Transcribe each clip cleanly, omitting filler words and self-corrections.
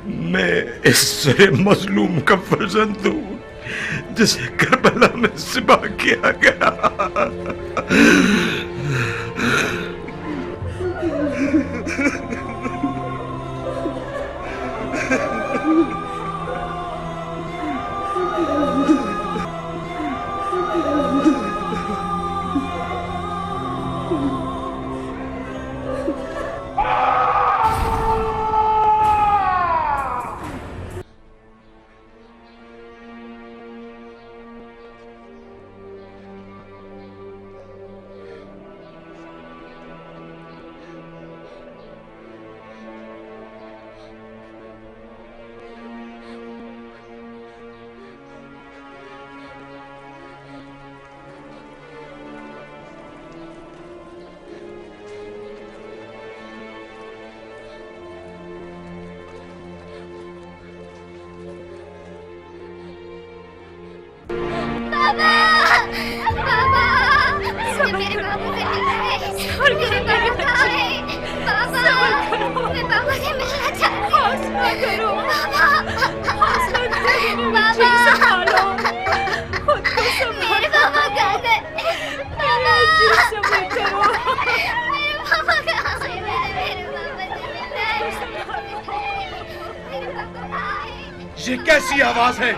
मैं इस सरे मजलूम का फर्जंद हूँ जिसे करबला में ज़िबा किया गया। ये कैसी आवाज है?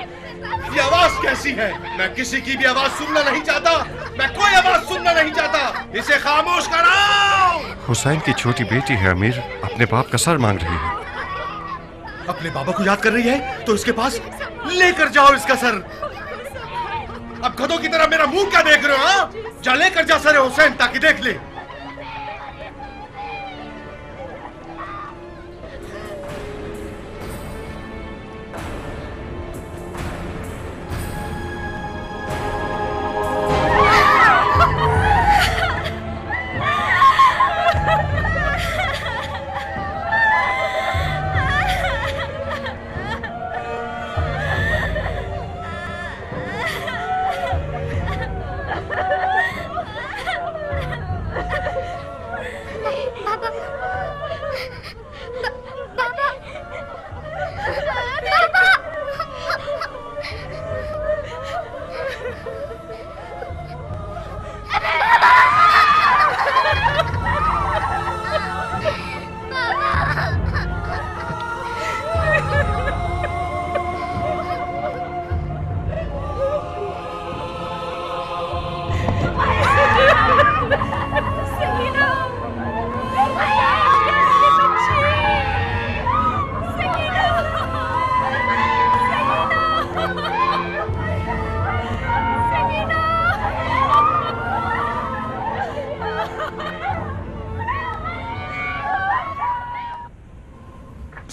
ये आवाज कैसी है? मैं किसी की भी आवाज सुनना नहीं चाहता। मैं कोई आवाज सुनना नहीं चाहता। इसे खामोश कराओ। हुसैन की छोटी बेटी है अमीर, अपने बाप का सर मांग रही है। अपने बाबा को याद कर रही है तो इसके पास लेकर जाओ इसका सर। अब गधों की तरह मेरा मुंह क्या देख रहे हो? हाँ, जा लेकर जा सर हुसैन ताकि देख ले।